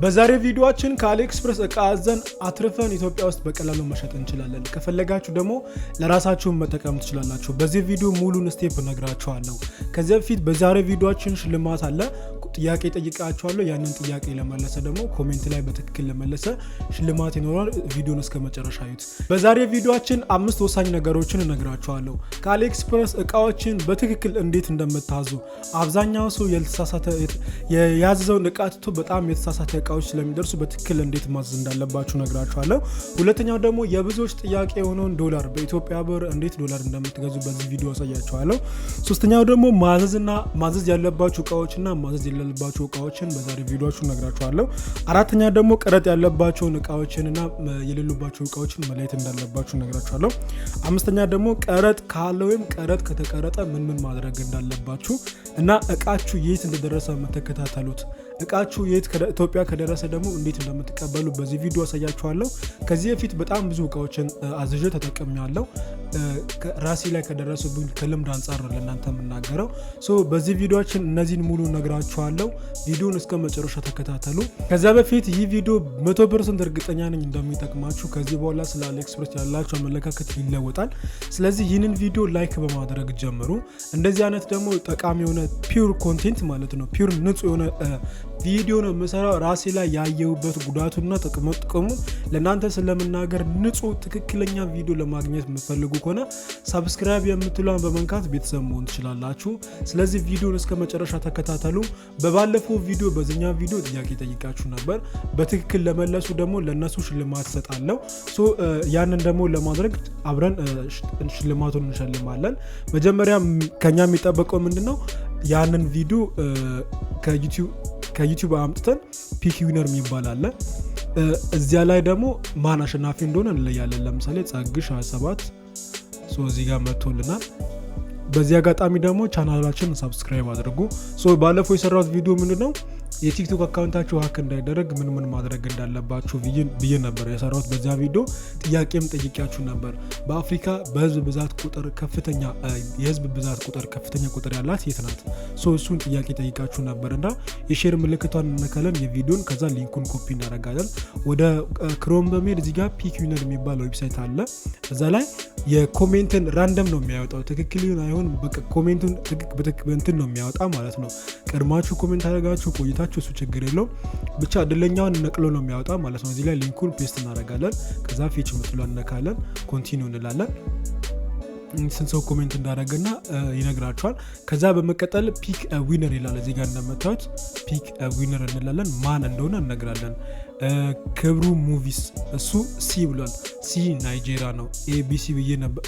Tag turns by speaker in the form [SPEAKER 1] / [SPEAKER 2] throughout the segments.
[SPEAKER 1] በዛሬ ቪዲዮአችን ከአሊኤክስፕረስ እቃ አዘን አትርፈን ኢትዮጵያ ውስጥ በቀላሉ መሸጥ እንችላለን። ከፈለጋችሁ ደግሞ ለራሳችሁ መጠቀም ትችላላችሁ። በዚህ ቪዲዮ ሙሉን ስቴፕ እነግራችኋለሁ። ከዚህ በፊት በዛሬ ቪዲዮአችን ሽልማት አለ። ጥያቄ ጠይቃችኋለሁ። ያንን ጥያቄ ለመለሰ ደግሞ ኮሜንት ላይ በትክክል ለመለሰ ሽልማት ይኖራል። ቪዲዮን እስከ መጨረሻ እዩት። በዛሬ ቪዲዮአችን 5 ወሳኝ ነገሮችን እነግራችኋለሁ። ከአሊኤክስፕረስ እቃዎችን በትክክል እንዴት እንደምታዙ፣ አብዛኛው ሰው የያዘውን እቃ ትቶ በጣም የተሳሳተ እቃዎች ስለሚደርሱ በትክክል እንዴት ማዘዝ እንዳለባችሁ ነግራችኋለሁ። ሁለተኛው ደግሞ የብዙዎች ጥያቄ የሆነውን ዶላር በኢትዮጵያ ብር እንዴት ዶላር እንደምትገዙ በዚህ ቪዲዮ አሳያችኋለሁ። ሶስተኛው ደግሞ ማዘዝ ያለባችሁ እቃዎችና ማዘዝ የሌለባችሁ እቃዎችን በዛሬ ቪዲዮአችሁ ነግራችኋለሁ። አራተኛ ደግሞ ቀረጥ ያለባቸውን እቃዎችንና የሌሉባቸው እቃዎችን መለየት እንዳለባችሁ ነግራችኋለሁ። አምስተኛ ደግሞ ቀረጥ ካለ ወይም ቀረጥ ከተቀረጠ ምን ማድረግ እንዳለባችሁ እና እቃችሁ የት እንደደረሰ የምትከታተሉት እቃችሁ የት ኢትዮጵያ ከደረሰ ደግሞ እንዴት እንደምትቀበሉ በዚህ ቪዲዮ አሳያችኋለሁ። ከዚህ በፊት በጣም ብዙ እቃዎችን አዝዤ ተጠቅሜያለሁ። ራሴ ላይ ከደረሱብኝ ከልምድ አንጻር ነው ለእናንተ የምናገረው። በዚህ ቪዲዮአችን እነዚህን ሙሉ ነግራችኋለሁ። ቪዲዮን እስከ መጨረሻ ተከታተሉ። ከዛ በፊት ይህ ቪዲዮ 100% እርግጠኛ ነኝ እንደሚጠቅማችሁ። ከዚህ በኋላ ስለ አሊኤክስፕረስ ያላችሁ አመለካከት ይለወጣል። ስለዚህ ይህንን ቪዲዮ ላይክ በማድረግ ጀምሩ። እንደዚህ አይነት ደግሞ ጠቃሚ የሆነ ፒውር ኮንቴንት ማለት ነው፣ ፒውር ንጹህ የሆነ ቪዲዮ ነው የምሰራው። ራሴ ላይ ያየሁበት ጉዳቱና ጥቅሙ ለእናንተ ስለምናገር ንጹህ ትክክለኛ ቪዲዮ ለማግኘት የምትፈልጉ ከሆነ ሰብስክራይብ የምትሏን በመንካት ቤተሰብ መሆን ትችላላችሁ። ስለዚህ ቪዲዮን እስከ መጨረሻ ተከታተሉ። በባለፈው ቪዲዮ በዚህኛው ቪዲዮ ጥያቄ ጠይቃችሁ ነበር። በትክክል ለመለሱ ደግሞ ለነሱ ሽልማት እሰጣለሁ። ያንን ደግሞ ለማድረግ አብረን ሽልማቱን እንሸልማለን። መጀመሪያ ከኛ የሚጠበቀው ምንድነው? ያንን ቪዲዮ ከዩቲዩብ አምጥተን ፒክ ዊነር የሚባል አለ። እዚያ ላይ ደግሞ ማን አሸናፊ እንደሆነ እንለያለን። ለምሳሌ ጸግሽ 27 እዚህ ጋር መጥቶልናል። በዚህ አጋጣሚ ደግሞ ቻናላችንን ሰብስክራይብ አድርጉ። ባለፈው የሰራሁት ቪዲዮ ምንድነው የቲክቶክ አካውንታችሁ ሀክ እንዳይደረግ ምን ማድረግ እንዳለባችሁ ብዬ ነበር የሰራሁት። በዚያ ቪዲዮ ጥያቄም ጠይቂያችሁ ነበር። በአፍሪካ የህዝብ ብዛት ቁጥር ከፍተኛ ቁጥር ያላት የት ናት? እሱን ጥያቄ ጠይቃችሁ ነበር እና የሼር ምልክቷን እንነካለን የቪዲዮን። ከዛ ሊንኩን ኮፒ እናደርጋለን። ወደ ክሮም በመሄድ እዚህ ጋር ፒክ ዊነር የሚባል ዌብሳይት አለ። እዛ ላይ የኮሜንትን ራንደም ነው የሚያወጣው። ትክክል ይሁን አይሁን ኮሜንቱን እንትን ነው የሚያወጣ ማለት ነው። ቀድማችሁ ኮሜንት አደረጋችሁ ቆይታችሁ እሱ ችግር የለው፣ ብቻ እድለኛውን ነቅሎ ነው የሚያወጣ ማለት ነው። እዚህ ላይ ሊንኩን ፔስት እናደርጋለን። ከዛ ፌች ምትሏን እነካለን፣ ኮንቲኒው እንላለን። ስንት ሰው ኮሜንት እንዳደረገና ይነግራችኋል። ከዛ በመቀጠል ፒክ ዊነር ይላል። እዚህ ጋር እንደምታዩት ፒክ ዊነር እንላለን። ማን እንደሆነ እነግራለን። ክብሩ ሙቪስ እሱ ሲ ብሏል። ሲ ናይጄሪያ ነው። ኤቢሲ ብዬ ነበር።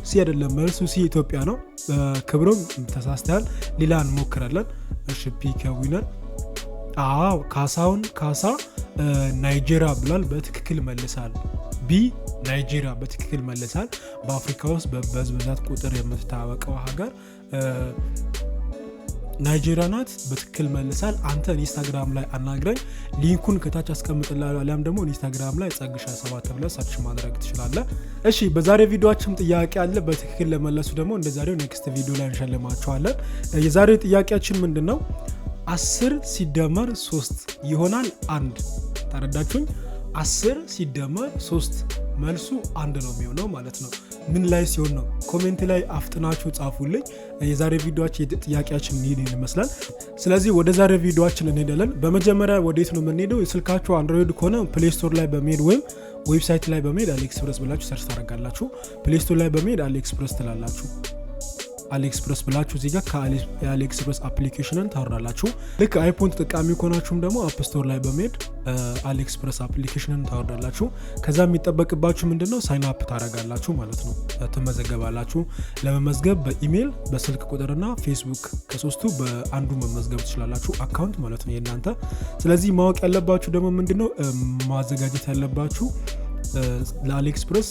[SPEAKER 1] ሲ አይደለም መልሱ፣ ሲ ኢትዮጵያ ነው። ክብሩም ተሳስተሃል፣ ሌላ እንሞክራለን። እሺ ፒክ ዊነር ካሳሁን ካሳ ናይጄሪያ ብሏል። በትክክል መልሳል። ቢ ናይጄሪያ በትክክል መልሳል። በአፍሪካ ውስጥ በህዝብ ብዛት ቁጥር የምትታወቀው ሀገር ናይጄሪያ ናት። በትክክል መልሳል። አንተ ኢንስታግራም ላይ አናግረኝ፣ ሊንኩን ከታች አስቀምጥልሃለሁ። አሊያም ደግሞ ኢንስታግራም ላይ ጸግሻ 7 ብለህ ሰርች ማድረግ ትችላለህ። እሺ በዛሬ ቪዲዮአችን ጥያቄ አለ። በትክክል ለመለሱ ደግሞ እንደ ዛሬው ኔክስት ቪዲዮ ላይ እንሸልማቸዋለን። የዛሬው ጥያቄያችን ምንድነው? 10 ሲደመር 3 ይሆናል 1። ተረዳችሁኝ? 10 ሲደመር 3 መልሱ 1 ነው የሚሆነው ማለት ነው። ምን ላይ ሲሆን ነው? ኮሜንት ላይ አፍጥናችሁ ጻፉልኝ። የዛሬ ቪዲዮአችን ጥያቄያችን ይሄን ይመስላል። ስለዚህ ወደ ዛሬ ቪዲዮአችን እንሄዳለን። በመጀመሪያ ወዴት ነው የምንሄደው? የስልካችሁ አንድሮይድ ከሆነ ፕሌይ ስቶር ላይ በመሄድ ወይም ዌብሳይት ላይ በመሄድ አሊኤክስፕረስ ብላችሁ ሰርች ታደርጋላችሁ። ፕሌይ ስቶር ላይ በመሄድ አሊኤክስፕረስ ትላላችሁ። አሊኤክስፕረስ ብላችሁ እዚህ ጋር ከአሊኤክስፕረስ አፕሊኬሽንን ታወርዳላችሁ። ልክ አይፎን ተጠቃሚ ከሆናችሁም ደግሞ አፕ ስቶር ላይ በመሄድ አሊኤክስፕረስ አፕሊኬሽንን ታወርዳላችሁ። ከዛ የሚጠበቅባችሁ ምንድነው? ሳይን አፕ ታደርጋላችሁ ማለት ነው። ትመዘገባላችሁ። ለመመዝገብ በኢሜይል በስልክ ቁጥርና ፌስቡክ ከሶስቱ በአንዱ መመዝገብ ትችላላችሁ፣ አካውንት ማለት ነው የእናንተ። ስለዚህ ማወቅ ያለባችሁ ደግሞ ምንድነው ማዘጋጀት ያለባችሁ ለአሊኤክስፕረስ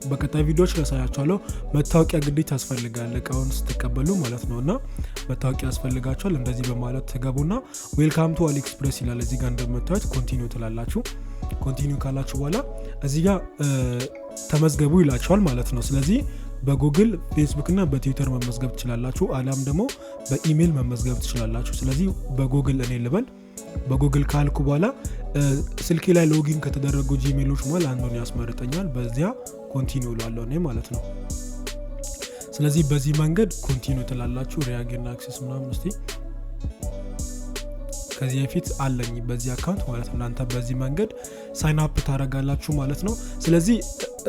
[SPEAKER 1] በቀጣይ ቪዲዮዎች ላሳያችኋለሁ። መታወቂያ ግዴታ ያስፈልጋል እቃውን ስትቀበሉ ማለት ነው። እና መታወቂያ ያስፈልጋችኋል። እንደዚህ በማለት ትገቡና ዌልካም ቱ አሊኤክስፕረስ ይላል። እዚህ ጋር እንደምታዩት ኮንቲኒው ትላላችሁ። ኮንቲኒው ካላችሁ በኋላ እዚህ ጋር ተመዝገቡ ይላችኋል ማለት ነው። ስለዚህ በጉግል ፌስቡክ እና በትዊተር መመዝገብ ትችላላችሁ፣ አሊያም ደግሞ በኢሜይል መመዝገብ ትችላላችሁ። ስለዚህ በጉግል እኔ ልበል በጉግል ካልኩ በኋላ ስልኬ ላይ ሎጊን ከተደረጉ ጂሜሎች ማለት አንዱን ያስመርጠኛል። በዚያ ኮንቲኒው ላለው እኔ ማለት ነው። ስለዚህ በዚህ መንገድ ኮንቲኒው ትላላችሁ። ሪያጌን አክሰስ ምናምን እስቲ ከዚህ በፊት አለኝ በዚህ አካውንት ማለት ነው። እናንተ በዚህ መንገድ ሳይን አፕ ታደርጋላችሁ ማለት ነው። ስለዚህ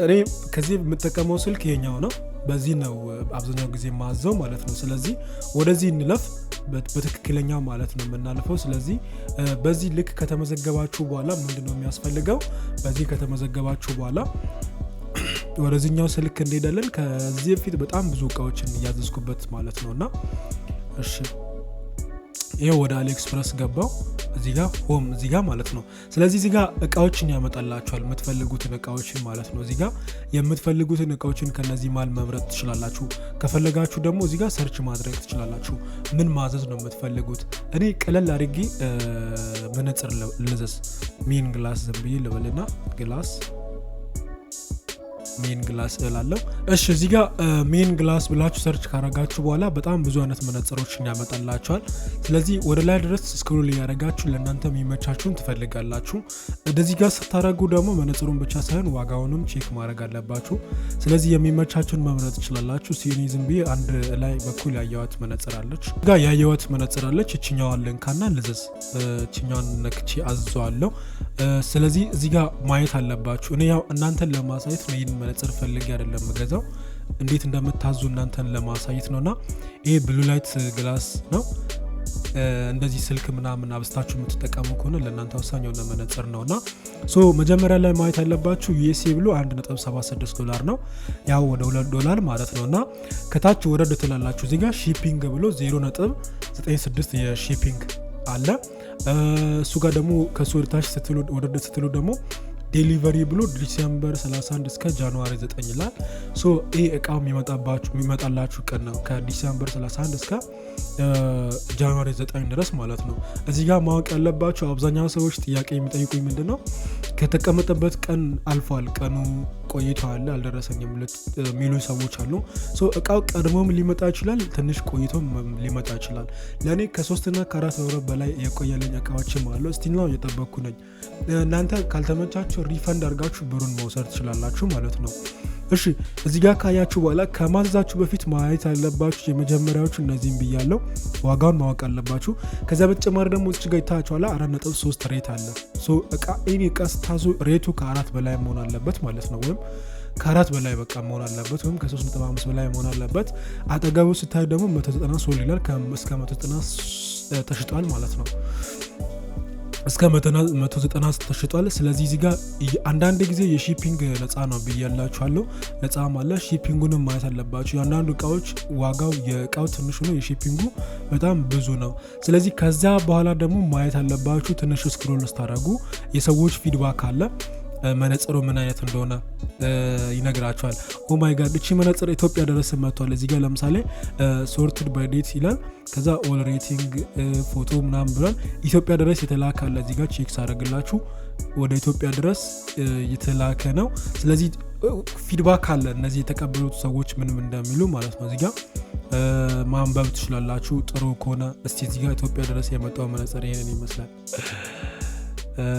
[SPEAKER 1] እኔ ከዚህ የምጠቀመው ስልክ የኛው ነው። በዚህ ነው አብዛኛው ጊዜ ማዘው ማለት ነው። ስለዚህ ወደዚህ እንለፍ በትክክለኛው ማለት ነው የምናልፈው። ስለዚህ በዚህ ልክ ከተመዘገባችሁ በኋላ ምንድነው የሚያስፈልገው? በዚህ ከተመዘገባችሁ በኋላ ወደዚህኛው ስልክ እንሄዳለን። ከዚህ በፊት በጣም ብዙ እቃዎችን እያዘዝኩበት ማለት ነውና እሺ ይሄው ወደ አሊኤክስፕረስ ገባው። እዚህ ጋር ሆም እዚህ ጋር ማለት ነው። ስለዚህ እዚህ ጋር እቃዎችን ያመጣላችኋል፣ የምትፈልጉትን እቃዎችን ማለት ነው። እዚህ ጋር የምትፈልጉትን እቃዎችን ከነዚህ ማል መምረጥ ትችላላችሁ። ከፈለጋችሁ ደግሞ እዚህ ጋር ሰርች ማድረግ ትችላላችሁ። ምን ማዘዝ ነው የምትፈልጉት? እኔ ቀለል አድርጌ መነጽር ልዘዝ። ሜን ግላስ ዝም ብዬ ልበልና ግላስ ሜን ግላስ እላለሁ። እሺ እዚህ ጋር ሜን ግላስ ብላችሁ ሰርች ካረጋችሁ በኋላ በጣም ብዙ አይነት መነጽሮችን ያመጣላችኋል። ስለዚህ ወደ ላይ ድረስ ስክሮል ያደረጋችሁ ለእናንተ የሚመቻችሁን ትፈልጋላችሁ። እንደዚህ ጋር ስታረጉ ደግሞ መነጽሩን ብቻ ሳይሆን ዋጋውንም ቼክ ማድረግ አለባችሁ። ስለዚህ የሚመቻችሁን መምረጥ ትችላላችሁ። ሲኒዝም ብዬ አንድ ላይ በኩል ያየዋት መነጽር አለች ጋር ያየዋት መነጽር አለች። እችኛዋን ልንካና ልዘዝ። እችኛዋን ነክቼ አዘዋለሁ። ስለዚህ እዚህ ጋር ማየት አለባችሁ። እኔ ያው እናንተን ለማሳየት ነው ይህን መነጽር ፈልጌ አይደለም ገዛው፣ እንዴት እንደምታዙ እናንተን ለማሳየት ነውና ይሄ ብሉ ላይት ግላስ ነው። እንደዚህ ስልክ ምናምን አብስታችሁ የምትጠቀሙ ከሆነ ለእናንተ ወሳኝ የሆነ መነጽር ነውና መጀመሪያ ላይ ማየት ያለባችሁ ዩኤስኤ ብሎ $1.76 ነው፣ ያው ወደ $2 ማለት ነውና ከታች ወረድ ትላላችሁ። እዚህ ጋር ሺፒንግ ብሎ 0.96 የሺፒንግ አለ። እሱ ጋር ደግሞ ከሱ ወደታች ወረድ ስትሉ ደግሞ ዴሊቨሪ ብሎ ዲሴምበር 31 እስከ ጃንዋሪ 9 ይላል። ይህ እቃው የሚመጣላችሁ ቀን ነው ከዲሴምበር 31 እስከ ጃንዋሪ 9 ድረስ ማለት ነው። እዚህ ጋር ማወቅ ያለባችሁ አብዛኛው ሰዎች ጥያቄ የሚጠይቁኝ ምንድነው ከተቀመጠበት ቀን አልፏል፣ ቀኑ ቆይቷል አልደረሰኝም የሚሉ ሰዎች አሉ። እቃው ቀድሞም ሊመጣ ይችላል፣ ትንሽ ቆይቶም ሊመጣ ይችላል። ለእኔ ከ3 እና ከ4 ወር በላይ የቆየልኝ እቃዎችም አሉ። ስቲል ነው እየጠበቅኩ ነኝ። እናንተ ካልተመቻችሁ ሪፈንድ አድርጋችሁ ብሩን መውሰድ ትችላላችሁ ማለት ነው። እሺ እዚህ ጋር ካያችሁ በኋላ ከማዘዛችሁ በፊት ማየት ያለባችሁ የመጀመሪያዎቹ እነዚህም ብያለሁ፣ ዋጋውን ማወቅ አለባችሁ። ከዛ በተጨማሪ ደግሞ እዚህ ጋር ይታያችኋል 4.3 ሬት አለ። እቃ ስታዙ ሬቱ ከ4 በላይ መሆን አለበት ማለት ነው። ወይም ከ4 በላይ በቃ መሆን አለበት፣ ወይም ከ3.5 በላይ መሆን አለበት። አጠገቡ ስታዩ ደግሞ 190 ሶል ይላል። እስከ 190 ተሽጧል ማለት ነው። እስከ 190 ተሽጧል። ስለዚህ እዚህ ጋር አንዳንድ ጊዜ የሺፒንግ ነፃ ነው ብያላችኋለሁ። ነፃ ማለት ሺፒንጉንም ማየት አለባችሁ። የአንዳንዱ እቃዎች ዋጋው የእቃው ትንሹ ነው፣ የሺፒንጉ በጣም ብዙ ነው። ስለዚህ ከዛ በኋላ ደግሞ ማየት አለባችሁ። ትንሽ ስክሮል ስታደርጉ የሰዎች ፊድባክ አለ። መነጽሩ ምን አይነት እንደሆነ ይነግራቸዋል። ኦ ማይ ጋድ እቺ መነጽር ኢትዮጵያ ድረስ መጥቷል። እዚህ ጋር ለምሳሌ ሶርትድ ባይ ዴት ይላል። ከዛ ኦል ሬቲንግ ፎቶ ምናምን ብሏል። ኢትዮጵያ ድረስ የተላከ አለ። እዚህ ጋር ቼክ ሳደርግላችሁ ወደ ኢትዮጵያ ድረስ የተላከ ነው። ስለዚህ ፊድባክ አለ፣ እነዚህ የተቀበሉት ሰዎች ምንም እንደሚሉ ማለት ነው። እዚህ ጋር ማንበብ ትችላላችሁ። ጥሩ ከሆነ እስቲ እዚህ ጋር ኢትዮጵያ ድረስ የመጣው መነጽር ይሄንን ይመስላል።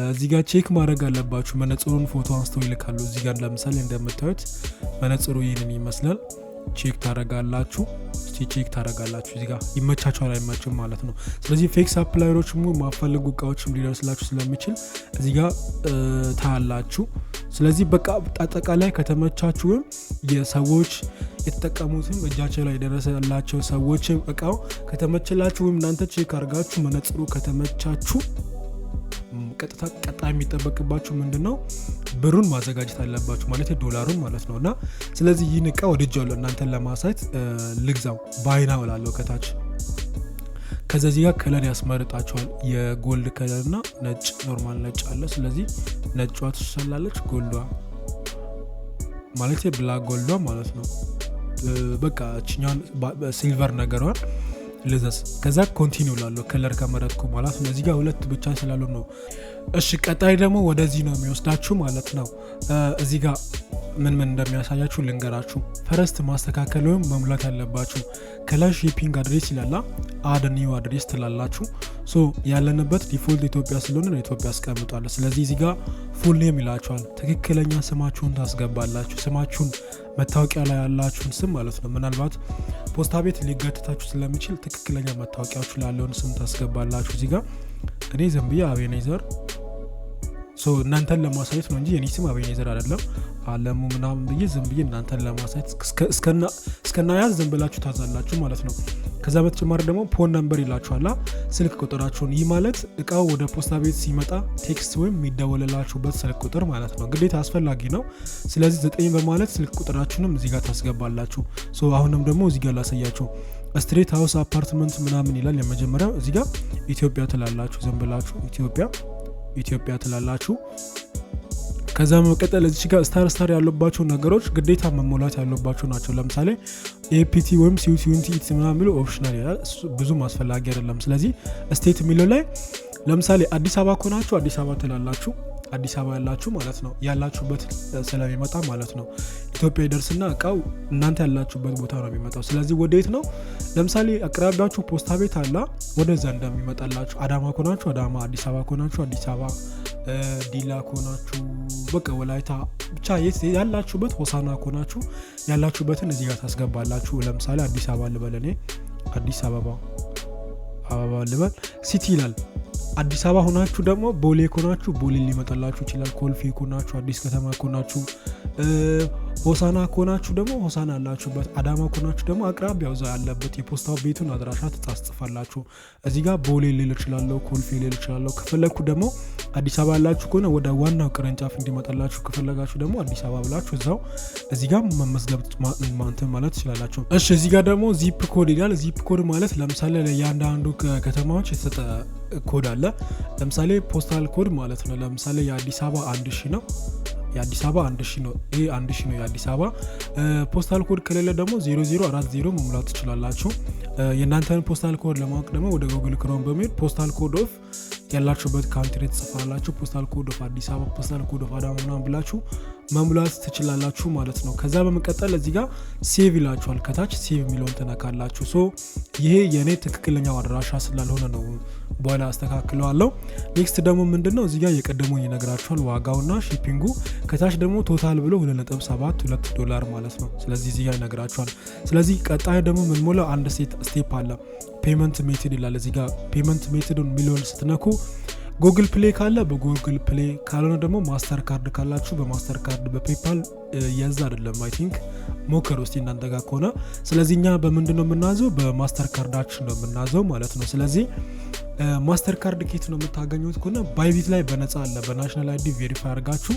[SPEAKER 1] እዚህ ጋር ቼክ ማድረግ አለባችሁ። መነጽሩን ፎቶ አንስተው ይልካሉ። እዚህ ጋር ለምሳሌ እንደምታዩት መነጽሩ ይህንን ይመስላል። ቼክ ታረጋላችሁ። ቼክ ታረጋላችሁ። እዚህ ጋር ይመቻችኋል አይመችም ማለት ነው። ስለዚህ ፌክ ሳፕላየሮች ማፈልጉ እቃዎችም ሊደርስላችሁ ስለሚችል እዚህ ጋር ታያላችሁ። ስለዚህ በቃ አጠቃላይ ከተመቻችሁም የሰዎች የተጠቀሙትም እጃቸው ላይ የደረሰላቸው ሰዎችም እቃው ከተመቸላችሁም እናንተ ቼክ አድርጋችሁ መነጽሩ ከተመቻችሁ ቀጣይ የሚጠበቅባችሁ ምንድነው ብሩን ማዘጋጀት አለባችሁ፣ ማለት ዶላሩን ማለት ነውና ስለዚህ ይህን እቃ ወድጃለሁ እናንተን ለማሳየት ልግዛው ባይና እላለሁ ከታች። ከዚህ ጋር ከለር ያስመርጣቸዋል። የጎልድ ከለርና ነጭ ኖርማል ነጭ አለ። ስለዚህ ነጯ ትሻላለች፣ ጎልዷ ማለት ብላክ ጎልዷ ማለት ነው። በቃ እችኛውን ሲልቨር ነገሯን ልዘዝ። ከዛ ኮንቲኒው ላለው ከለር ከመረጥኩ ማለት ነው። እዚህ ጋር ሁለት ብቻ ስላሉ ነው። እሺ ቀጣይ ደግሞ ወደዚህ ነው የሚወስዳችሁ ማለት ነው። እዚህ ጋር ምን እንደሚያሳያችሁ ልንገራችሁ። ፈረስት ማስተካከል ወይም መሙላት ያለባችሁ ከላይ ሺፒንግ አድሬስ ይላል አድ ኒው አድሬስ ትላላችሁ። ሶ ያለንበት ዲፎልት ኢትዮጵያ ስለሆነ ኢትዮጵያ አስቀምጧል። ስለዚህ እዚህ ጋር ፉል ኔም ይላችኋል። ትክክለኛ ስማችሁን ታስገባላችሁ። ስማችሁን መታወቂያ ላይ ያላችሁን ስም ማለት ነው። ምናልባት ፖስታ ቤት ሊገትታችሁ ስለሚችል ትክክለኛ መታወቂያችሁ ላይ ያለውን ስም ታስገባላችሁ። እዚህ ጋር እኔ ዝም ብዬ አቤኔዘር እናንተን ለማሳየት ነው እንጂ የኔ ስም አቤኔዘር አይደለም አለሙ ምናምን ብዬ ዝም ብዬ እናንተን ለማሳየት እስከናያዝ ዝም ብላችሁ ታዛላችሁ ማለት ነው። ከዛ በተጨማሪ ደግሞ ፎን ነምበር ይላችኋል፣ ስልክ ቁጥራችሁን። ይህ ማለት እቃው ወደ ፖስታ ቤት ሲመጣ ቴክስት ወይም የሚደወልላችሁበት ስልክ ቁጥር ማለት ነው። ግዴታ አስፈላጊ ነው። ስለዚህ 9 በማለት ስልክ ቁጥራችሁንም እዚህ ጋር ታስገባላችሁ። አሁንም ደግሞ እዚህ ጋር ላሳያችሁ። ስትሬት ሃውስ አፓርትመንት ምናምን ይላል። የመጀመሪያው እዚህ ጋር ኢትዮጵያ ትላላችሁ። ዝም ብላችሁ ኢትዮጵያ ትላላችሁ። ከዛ መቀጠል እዚህ ጋር ስታር ያለባቸው ነገሮች ግዴታ መሞላት ያለባቸው ናቸው። ለምሳሌ ኤፒቲ ወይም ሲዩቲዩንቲ ምናምን የሚለው ኦፕሽናል ይላል። ብዙም አስፈላጊ አይደለም። ስለዚህ ስቴት የሚለው ላይ ለምሳሌ አዲስ አበባ ከሆናችሁ አዲስ አበባ ትላላችሁ። አዲስ አበባ ያላችሁ ማለት ነው፣ ያላችሁበት ስለሚመጣ ማለት ነው። ኢትዮጵያ ይደርስና እቃው እናንተ ያላችሁበት ቦታ ነው የሚመጣው። ስለዚህ ወዴት ነው? ለምሳሌ አቅራቢያችሁ ፖስታ ቤት አለ፣ ወደዛ እንደሚመጣላችሁ። አዳማ ከሆናችሁ አዳማ፣ አዲስ አበባ ከሆናችሁ አዲስ አበባ፣ ዲላ ከሆናችሁ በቃ ወላይታ፣ ብቻ የት ያላችሁበት፣ ሆሳና ከሆናችሁ ያላችሁበትን እዚህ ጋር ታስገባላችሁ። ለምሳሌ አዲስ አበባ ልበል፣ እኔ አዲስ አበባ ልበል። ሲቲ ይላል። አዲስ አበባ ሆናችሁ ደግሞ ቦሌ ከሆናችሁ ቦሌ ሊመጣላችሁ ይችላል። ኮልፌ ከሆናችሁ፣ አዲስ ከተማ ከሆናችሁ፣ ሆሳና ከሆናችሁ ደግሞ ሆሳና ያላችሁበት፣ አዳማ ከሆናችሁ ደግሞ አቅራቢያው እዛ ያለበት የፖስታው ቤቱን አድራሻ ታስጽፋላችሁ። እዚህ ጋር ቦሌ ሊል ይችላል፣ ኮልፌ ሊል ይችላል። ከፈለኩ ደግሞ አዲስ አበባ ያላችሁ ከሆነ ወደ ዋናው ቅርንጫፍ እንዲመጣላችሁ ከፈለጋችሁ ደግሞ አዲስ አበባ ብላችሁ እዛው እዚህ ጋር መመዝገብ ማለት ትችላላችሁ። እሺ እዚህ ጋር ደግሞ ዚፕ ኮድ ይላል። ዚፕ ኮድ ማለት ለምሳሌ ለእያንዳንዱ ከተማዎች የተሰጠ ኮድ አለ። ለምሳሌ ፖስታል ኮድ ማለት ነው። ለምሳሌ የአዲስ አበባ 1000 ነው። የአዲስ አበባ 1000 ነው። ይሄ 1000 ነው የአዲስ አበባ። ፖስታል ኮድ ከሌለ ደግሞ 0040 መሙላት ትችላላችሁ። የእናንተን ፖስታል ኮድ ለማወቅ ደግሞ ወደ ጉግል ክሮም በመሄድ ፖስታል ኮድ ኦፍ ያላችሁበት ካንትሪ ትጽፋላችሁ። ፖስታል ኮድ ኦፍ አዲስ አበባ፣ ፖስታል ኮድ ኦፍ አዳማ ምናምን ብላችሁ መሙላት ትችላላችሁ ማለት ነው። ከዛ በመቀጠል እዚህ ጋር ሴቭ ይላችኋል። ከታች ሴቭ የሚለውን ትነካላችሁ። ይሄ የኔ ትክክለኛው አድራሻ ስላልሆነ ነው፣ በኋላ አስተካክለዋለሁ። ኔክስት ደግሞ ምንድነው እዚህ ጋር የቀደሙን ይነግራችኋል፣ ዋጋውና ሺፒንጉ። ከታች ደግሞ ቶታል ብሎ $2.72 ማለት ነው። ስለዚህ እዚህ ጋር ይነግራችኋል። ስለዚህ ቀጣይ ደግሞ ምንሞላው አንድ ስቴፕ አለ። ፔመንት ሜትድ ይላል። እዚህ ጋር ፔመንት ሜትዱን ሚሊዮን ስትነኩ ጉግል ፕሌይ ካለ በጉግል ፕሌይ፣ ካልሆነ ደግሞ ማስተር ካርድ ካላችሁ በማስተር ካርድ፣ በፔፓል የዛ አይደለም አይ ቲንክ ሞከሩ እስቲ እናንተ ጋር ከሆነ። ስለዚህ እኛ በምንድን ነው የምናዘው? በማስተር ካርዳችን ነው የምናዘው ማለት ነው። ስለዚህ ማስተር ካርድ ኬት ነው የምታገኙት ከሆነ ባይቢት ላይ በነፃ አለ። በናሽናል አይዲ ቬሪፋይ አድርጋችሁ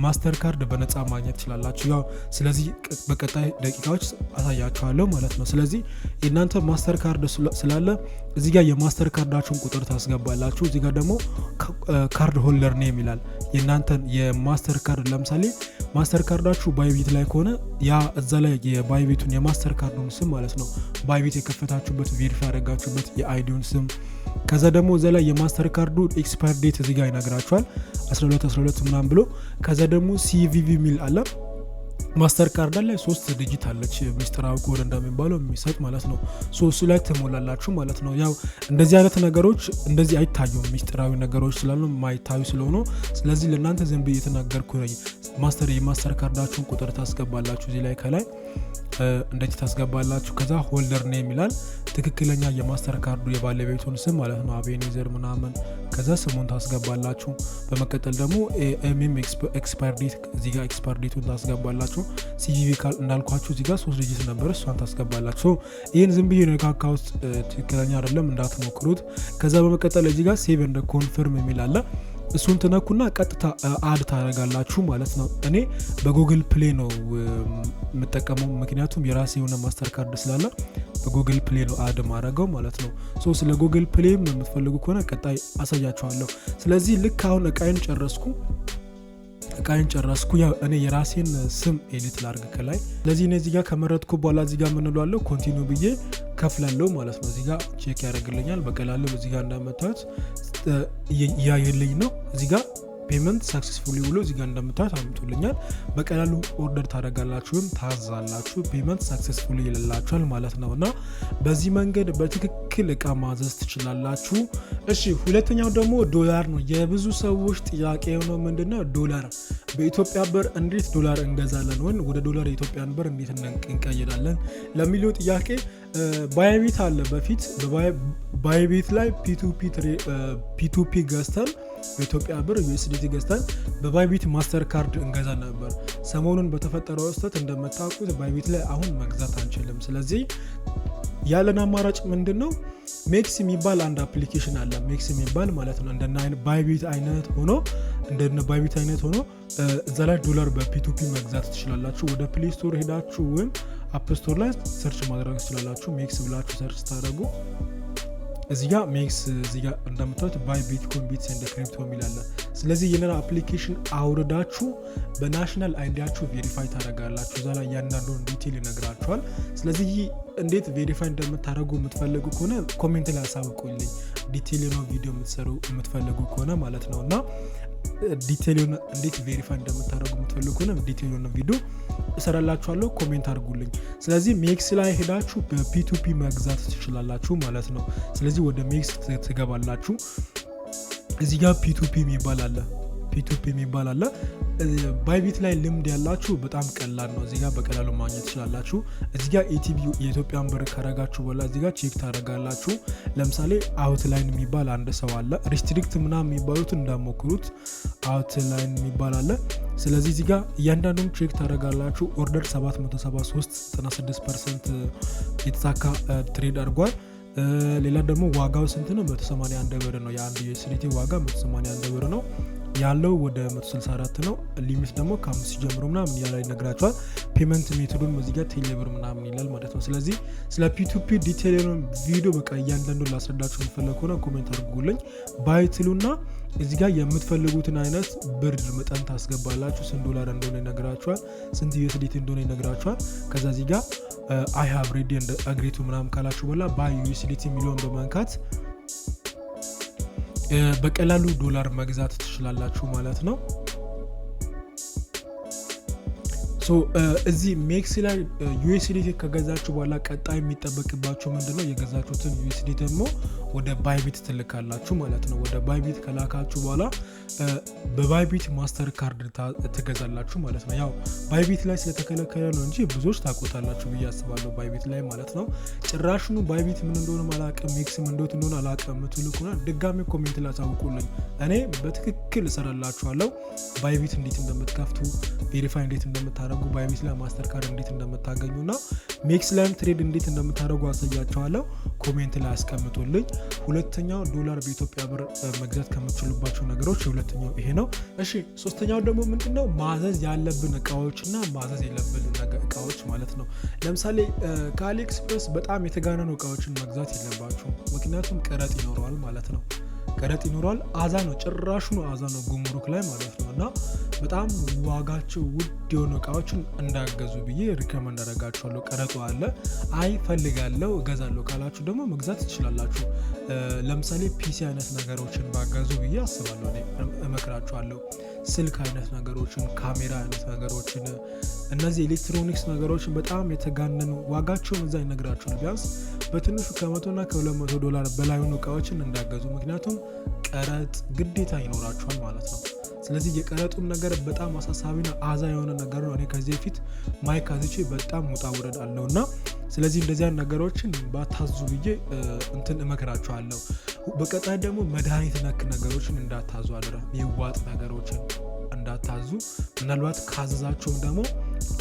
[SPEAKER 1] ማስተር ካርድ በነፃ ማግኘት ትችላላችሁ። ያው ስለዚህ በቀጣይ ደቂቃዎች አሳያችኋለሁ ማለት ነው። ስለዚህ የእናንተ ማስተር ካርድ ስላለ እዚህ ጋር የማስተር ካርዳችሁን ቁጥር ታስገባላችሁ። እዚህ ጋር ደግሞ ካርድ ሆልደር ኔም ይላል። የእናንተን የማስተር ካርድ ለምሳሌ ማስተር ካርዳችሁ ባይቢት ላይ ከሆነ ያ እዛ ላይ የባይቢቱን የማስተር ካርዱን ስም ማለት ነው፣ ባይቢት የከፈታችሁበት ቬሪፋይ ያደረጋችሁበት የአይዲውን ስም። ከዛ ደግሞ እዛ ላይ የማስተር ካርዱ ኤክስፓየር ዴት እዚህ ጋር ይነግራችኋል 12 ምናምን ብሎ። ከዛ ደግሞ ሲቪቪ ሚል አለ። ማስተር ካርድ ላይ 3 ዲጂት አለች፣ ሚስጥራዊ ኮድ እንደሚባለው የሚሰጥ ማለት ነው። እሱ ላይ ትሞላላችሁ ማለት ነው። ያው እንደዚህ አይነት ነገሮች እንደዚህ አይታዩም፣ ሚስጥራዊ ነገሮች ስላሉ ማይታዩ ስለሆኑ፣ ስለዚህ ለእናንተ ዝም ብዬ የተናገርኩ ነኝ። የማስተር ካርዳችሁን ቁጥር ታስገባላችሁ እዚህ ላይ ከላይ እንደዚህ ታስገባላችሁ። ከዛ ሆልደር ኔም ይላል፣ ትክክለኛ የማስተር ካርዱ የባለቤቱን ስም ማለት ነው፣ አቤኔዘር ምናምን። ከዛ ስሙን ታስገባላችሁ። በመቀጠል ደግሞ ኤምኤም ኤክስፓየር ዴት እዚህ ጋር ኤክስፓየር ዴቱን ታስገባላችሁ። ሲቪቪ እንዳልኳችሁ እዚህ ጋር 3 ዲጂት ነበር፣ እሷን ታስገባላችሁ። ይህን ዝም ብዬ ነው ካካ ውስጥ ትክክለኛ አይደለም እንዳትሞክሩት። ከዛ በመቀጠል እዚህ ጋር ሴቭ እንደ ኮንፈርም የሚል አለ። እሱን ትነኩና ቀጥታ አድ ታደርጋላችሁ ማለት ነው። እኔ በጉግል ፕሌይ ነው የምጠቀመው፣ ምክንያቱም የራሴ የሆነ ማስተር ካርድ ስላለ በጉግል ፕሌይ ነው አድ ማድረገው ማለት ነው። ስለ ጉግል ፕሌይ የምትፈልጉ ከሆነ ቀጣይ አሳያችኋለሁ። ስለዚህ ልክ አሁን እቃይን ጨረስኩ። ያው እኔ የራሴን ስም ኤዲት ላርግ ከላይ። ስለዚህ እኔ እዚህ ጋር ከመረጥኩ በኋላ እዚህ ጋር ምን እላለሁ? ኮንቲኒው ብዬ ከፍላለሁ ማለት ነው። እዚህ ጋር ቼክ ያደርግልኛል በቀላሉ። እዚህ ጋር እንዳመጣሁት እያየልኝ ነው። እዚህ ጋር ፔመንት ሰክሰስፉሊ ብሎ እዚህ ጋር እንደምታዩት አምጡልኛል። በቀላሉ ኦርደር ታደርጋላችሁም ታዛላችሁ፣ ፔመንት ሰክሰስፉሊ ይላላችኋል ማለት ነው። እና በዚህ መንገድ በትክክል እቃ ማዘዝ ትችላላችሁ። እሺ ሁለተኛው ደግሞ ዶላር ነው። የብዙ ሰዎች ጥያቄ ነው ምንድነው ዶላር በኢትዮጵያ ብር እንዴት ዶላር እንገዛለን ወይ ወደ ዶላር የኢትዮጵያን ብር እንዴት እንቀይራለን ለሚለው ጥያቄ ባይቢት አለ። በፊት ባይቢት ላይ ፒቱፒ ገዝተን በኢትዮጵያ ብር USDT ገዝተን በባይቢት ማስተር ካርድ እንገዛ ነበር። ሰሞኑን በተፈጠረው ስህተት እንደምታውቁት ባይቢት ላይ አሁን መግዛት አንችልም። ስለዚህ ያለን አማራጭ ምንድነው ሜክስ የሚባል አንድ አፕሊኬሽን አለ። ሜክስ የሚባል ማለት ነው እንደና ባይቢት አይነት ሆኖ እዛ ላይ ዶላር በፒቱፒ መግዛት ትችላላችሁ። ወደ ፕሌይ ስቶር ሄዳችሁ ወይም አፕ ስቶር ላይ ሰርች ማድረግ ትችላላችሁ። ሜክስ ብላችሁ ሰርች ታደርጉ እዚህ ጋር ሜክስ እዚህ ጋር እንደምታዩት ባይ ቢትኮይን ቢትስ ኤንድ ክሪፕቶ የሚላለ። ስለዚህ ይህንን አፕሊኬሽን አውርዳችሁ በናሽናል አይዲያችሁ ቬሪፋይ ታደርጋላችሁ። እዛ ላይ እያንዳንዱን ዲቴል ይነግራችኋል። ስለዚህ እንዴት ቬሪፋይ እንደምታደርጉ የምትፈልጉ ከሆነ ኮሜንት ላይ አሳውቁልኝ። ዲቴል ነው ቪዲዮ የምትሰሩ የምትፈልጉ ከሆነ ማለት ነው። እና ዲቴል እንዴት ቬሪፋይ እንደምታደርጉ የምትፈልጉ ከሆነ ዲቴል ነው ቪዲዮ እሰራላችኋለሁ፣ ኮሜንት አድርጉልኝ። ስለዚህ ሜክስ ላይ ሄዳችሁ በፒቱፒ መግዛት ትችላላችሁ ማለት ነው። ስለዚህ ወደ ሜክስ ትገባላችሁ። እዚህ ጋር ፒቱፒ የሚባል አለ። ባይቢት ላይ ልምድ ያላችሁ በጣም ቀላል ነው። እዚህ ጋር በቀላሉ ማግኘት ትችላላችሁ። እዚህ ጋር ኢቲቪ የኢትዮጵያን ብር ካረጋችሁ በኋላ እዚህ ጋር ቼክ ታደርጋላችሁ። ለምሳሌ አውትላይን የሚባል አንድ ሰው አለ። ሪስትሪክት ምናምን የሚባሉትን እንዳሞክሩት አውትላይን የሚባል አለ። ስለዚህ እዚህ ጋር እያንዳንዱን ቼክ ታደርጋላችሁ። ኦርደር 773 96% የተሳካ ትሬድ አድርጓል። ሌላ ደግሞ ዋጋው ስንት ነው? 181 ብር ነው። የአንድ USDT ዋጋ 181 ብር ነው ያለው። ወደ 164 ነው። ሊሚት ደግሞ ከ5 ጀምሮ ምናምን ያለ ይነግራቸዋል። ፔመንት ሜቶዱን እዚህ ጋር ቴሌብር ምናምን ይላል ማለት ነው። ስለዚህ ስለ ፒቱፒ ዲቴል ቪዲዮ በቃ እያንዳንዱን ላስረዳችሁ የምትፈልጉ ከሆነ ኮሜንት አድርጉልኝ። ባይትሉና እዚህ ጋር የምትፈልጉትን አይነት ብር መጠን ታስገባላችሁ። ስንት ዶላር እንደሆነ ይነግራችኋል፣ ስንት USDT እንደሆነ ይነግራችኋል። ከዛ እዚህ ጋር አይ ሃቭ ሬዲ ኤንድ አግሪቱ ምናምን ካላችሁ በኋላ ባይ USDT ሚሊዮን በመንካት በቀላሉ ዶላር መግዛት ትችላላችሁ ማለት ነው። እዚህ ሜክስ ላይ USDT ከገዛችሁ በኋላ ቀጣይ የሚጠበቅባችሁ ምንድነው? የገዛችሁትን USDT ደግሞ ወደ ባይቢት ትልካላችሁ ማለት ነው። ወደ ባይቢት ከላካችሁ በኋላ በባይቢት ማስተር ካርድ ትገዛላችሁ ማለት ነው። ያው ባይቢት ላይ ስለተከለከለ ነው እንጂ ብዙዎች ታውቁታላችሁ ብዬ አስባለሁ። ባይቢት ላይ ማለት ነው። ጭራሽኑ ባይቢት ምን እንደሆነ አላውቅም፣ ሜክስ ምን እንደሆነ አላውቅም የምትሉ ከሆነ ድጋሚ ኮሜንት ላይ አሳውቁልኝ። እኔ በትክክል እሰራላችኋለሁ። ባይቢት እንዴት እንደምትከፍቱ ቬሪፋይ እንዴት እንደምታደርጉ ባይቢት ላይ ማስተር ካርድ እንዴት እንደምታገኙና ሜክስ ላይም ትሬድ እንዴት እንደምታደርጉ አሳያችኋለሁ። ኮሜንት ላይ አስቀምጡልኝ። ሁለተኛው ዶላር በኢትዮጵያ ብር መግዛት ከምትችሉባቸው ነገሮች ሁለተኛው ይሄ ነው። እሺ ሶስተኛው ደግሞ ምንድነው? ማዘዝ ያለብን እቃዎችና ማዘዝ የለብን እቃዎች ማለት ነው። ለምሳሌ ከአሊኤክስፕረስ በጣም የተጋነኑ እቃዎችን መግዛት የለባችሁ፣ ምክንያቱም ቀረጥ ይኖረዋል ማለት ነው። ቀረጥ ይኖረዋል። አዛ ነው፣ ጭራሹ አዛ ነው ጉምሩክ ላይ ማለት ነው። እና በጣም ዋጋቸው ውድ የሆኑ እቃዎችን እንዳገዙ ብዬ ሪከመንድ አደርጋችኋለሁ። ቀረጡ አለ። አይ ፈልጋለሁ እገዛለሁ ካላችሁ ደግሞ መግዛት ትችላላችሁ። ለምሳሌ ፒሲ አይነት ነገሮችን ባገዙ ብዬ አስባለሁ፣ እመክራችኋለሁ። ስልክ አይነት ነገሮችን፣ ካሜራ አይነት ነገሮችን፣ እነዚህ ኤሌክትሮኒክስ ነገሮችን በጣም የተጋነኑ ዋጋቸውን እዛ ይነግራችኋል። ቢያንስ በትንሹ ከ100 እና ከ200 ዶላር በላይ የሆኑ እቃዎችን እንዳገዙ፣ ምክንያቱም ቀረጥ ግዴታ ይኖራችኋል ማለት ነው። ስለዚህ የቀረጡም ነገር በጣም አሳሳቢና አዛ የሆነ ነገር ነው። እኔ ከዚህ በፊት ማይክ አዝቼ በጣም ውጣ ውረድ አለው እና ስለዚህ እንደዚህ አይነት ነገሮችን ባታዙ ብዬ እመክራችኋለሁ። በቀጣይ ደግሞ መድኃኒት ነክ ነገሮችን እንዳታዙ አደራ። የሚዋጥ ነገሮችን እንዳታዙ። ምናልባት ካዘዛችሁም ደግሞ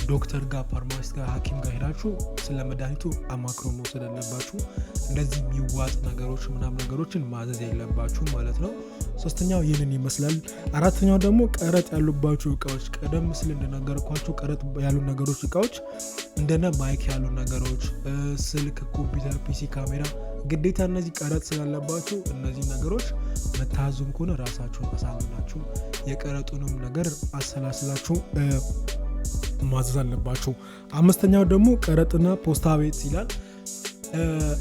[SPEAKER 1] ዶክተር ጋር፣ ፋርማሲስት ጋር፣ ሐኪም ጋር ሄዳችሁ ስለ መድኃኒቱ አማክሮ መውሰድ አለባችሁ። እንደዚህ የሚዋጥ ነገሮች ምናምን ነገሮችን ማዘዝ የለባችሁ ማለት ነው። ሶስተኛው ይህንን ይመስላል። አራተኛው ደግሞ ቀረጥ ያሉባቸው እቃዎች፣ ቀደም ሲል እንደነገርኳቸው ቀረጥ ያሉ ነገሮች እቃዎች እንደነ ማይክ ያሉ ነገሮች፣ ስልክ፣ ኮምፒውተር፣ ፒሲ፣ ካሜራ ግዴታ እነዚህ ቀረጥ ስላለባቸው እነዚህ ነገሮች መታዙም ከሆነ ራሳችሁን አሳምናችሁ የቀረጡንም ነገር አሰላስላችሁ ማዘዝ አለባችሁ። አምስተኛው ደግሞ ቀረጥና ፖስታ ቤት ይላል።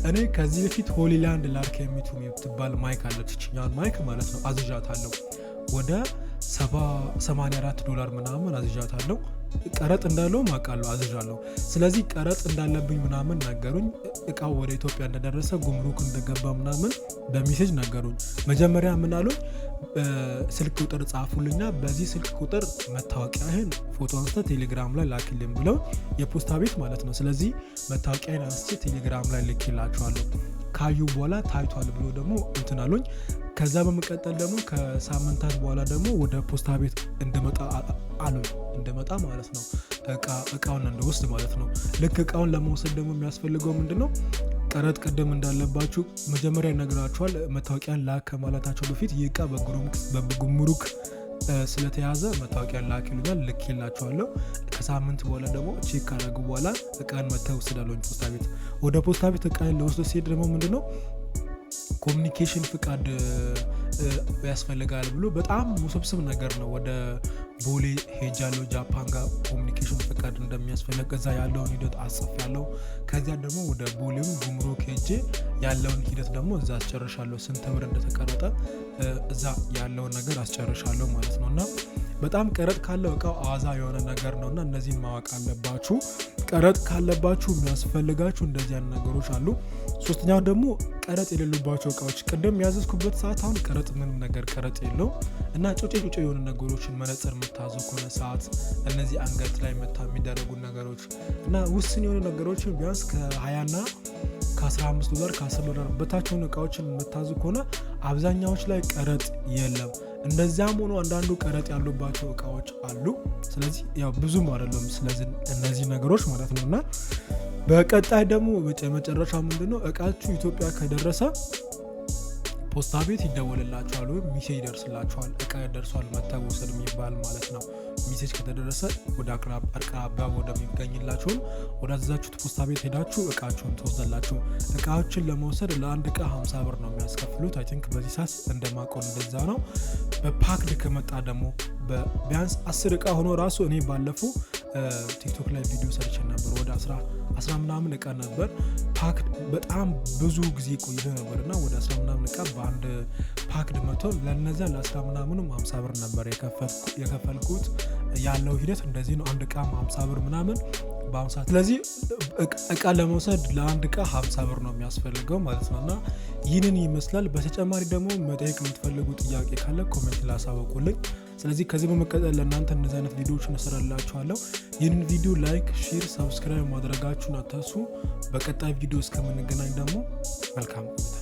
[SPEAKER 1] እኔ ከዚህ በፊት ሆሊላንድ ላርክ የሚቱ የምትባል ማይክ አለች። ያን ማይክ ማለት ነው አዝዣታለሁ። ወደ $84 ምናምን አዝዣታለሁ። ቀረጥ እንዳለው ማቃለው አዝዣለሁ። ስለዚህ ቀረጥ እንዳለብኝ ምናምን ነገሩኝ። እቃው ወደ ኢትዮጵያ እንደደረሰ ጉምሩክ እንደገባ ምናምን በሜሴጅ ነገሩኝ። መጀመሪያ ምን አሉኝ? ስልክ ቁጥር ጻፉልኝና በዚህ ስልክ ቁጥር መታወቂያህን ፎቶ አንስተህ ቴሌግራም ላይ ላክልኝ ብለው የፖስታ ቤት ማለት ነው። ስለዚህ መታወቂያን አንስቼ ቴሌግራም ላይ ልኬላቸዋለሁ። ካዩ በኋላ ታይቷል ብሎ ደግሞ እንትን አሉኝ። ከዛ በመቀጠል ደግሞ ከሳምንታት በኋላ ደግሞ ወደ ፖስታ ቤት እንደመጣ አሉኝ። እንደመጣ ማለት ነው እቃውን እንደወስድ ማለት ነው። ልክ እቃውን ለመውሰድ ደግሞ የሚያስፈልገው ምንድነው? ቀረጥ ቀደም እንዳለባችሁ መጀመሪያ ይነግራችኋል። መታወቂያን ላክ ከማለታቸው በፊት ይህ እቃ በጉምሩክ ስለተያዘ መታወቂያን ላክ ይሉኛል። ልኬላቸዋለሁ። ከሳምንት በኋላ ደግሞ ቼክ ካደረጉ በኋላ እቃን መተው ወስዳለሁ ፖስታ ቤት። ወደ ፖስታ ቤት እቃን ለወስዶ ሲሄድ ደግሞ ምንድነው ኮሚኒኬሽን ፍቃድ ያስፈልጋል ብሎ በጣም ውስብስብ ነገር ነው። ወደ ቦሌ ሄጃለሁ። ጃፓን ጋር ኮሚኒኬሽን ፍቃድ እንደሚያስፈልግ እዛ ያለውን ሂደት አጽፌያለሁ። ከዚያ ደግሞ ወደ ቦሌም ጉምሩክ ሄጄ ያለውን ሂደት ደግሞ እዛ አስጨርሻለሁ። ስንት ብር እንደተቀረጠ እዛ ያለውን ነገር አስጨርሻለሁ ማለት ነው። እና በጣም ቀረጥ ካለው እቃው አዋዛ የሆነ ነገር ነው እና እነዚህን ማወቅ አለባችሁ። ቀረጥ ካለባችሁ የሚያስፈልጋችሁ እንደዚህ አይነት ነገሮች አሉ። ሶስተኛው ደግሞ ቀረጥ የሌሉባቸው እቃዎች ቅድም ያዘዝኩበት ሰዓት አሁን ቀረጥ ምንም ነገር ቀረጥ የለው እና ጩጬ የሆኑ ነገሮችን መነጽር የምታዙ ከሆነ ሰዓት፣ እነዚህ አንገት ላይ የሚደረጉ ነገሮች እና ውስን የሆኑ ነገሮችን ቢያንስ ከ20 እና ከ$15 ከ$10 በታች የሆኑ እቃዎችን የምታዙ ከሆነ አብዛኛዎች ላይ ቀረጥ የለም። እንደዚያም ሆኖ አንዳንዱ ቀረጥ ያሉባቸው እቃዎች አሉ። ስለዚህ ያው ብዙም አይደለም። ስለዚህ እነዚህ ነገሮች ማለት ነው። እና በቀጣይ ደግሞ መጨረሻ ምንድነው እቃችሁ ኢትዮጵያ ከደረሰ ፖስታ ቤት ይደወልላችኋል ወይም ሚሴጅ ይደርስላችኋል። እቃ ደርሷል መተው ወሰድ የሚባል ማለት ነው። ሚሴጅ ከተደረሰ ወደ አቅራቢያ ወደሚገኝላችሁን ወደ አዘዛችሁት ፖስታ ቤት ሄዳችሁ እቃችሁን ትወስዳላችሁ። እቃዎችን ለመውሰድ ለአንድ እቃ $50 ነው የሚያስከፍሉት። አይ ቲንክ በዚህ ሰዓት እንደማቆም እንደዛ ነው። በፓክድ ከመጣ ደግሞ ቢያንስ 10 እቃ ሆኖ ራሱ እኔ ባለፈው ቲክቶክ ላይ ቪዲዮ ሰርች ነበር። ወደ 10 ምናምን እቃ ነበር ፓክድ። በጣም ብዙ ጊዜ ቆይቶ ነበርና ወደ 10 ምናምን እቃ በአንድ ፓክድ መቶ ለነዛ ለ10 ምናምንም $50 ነበር የከፈልኩት። ያለው ሂደት እንደዚህ ነው። አንድ እቃ $50 ምናምን በ50። ስለዚህ እቃ ለመውሰድ ለአንድ እቃ $50 ነው የሚያስፈልገው ማለት ነው። እና ይህንን ይመስላል። በተጨማሪ ደግሞ መጠየቅ የምትፈልጉ ጥያቄ ካለ ኮሜንት ላይ አሳውቁልኝ። ስለዚህ ከዚህ በመቀጠል ለእናንተ እንደዚህ አይነት ቪዲዮዎችን እሰራላችኋለሁ። ይህንን ቪዲዮ ላይክ፣ ሼር፣ ሰብስክራይብ ማድረጋችሁን አትርሱ። በቀጣይ ቪዲዮ እስከምንገናኝ ደግሞ መልካም ቆይታ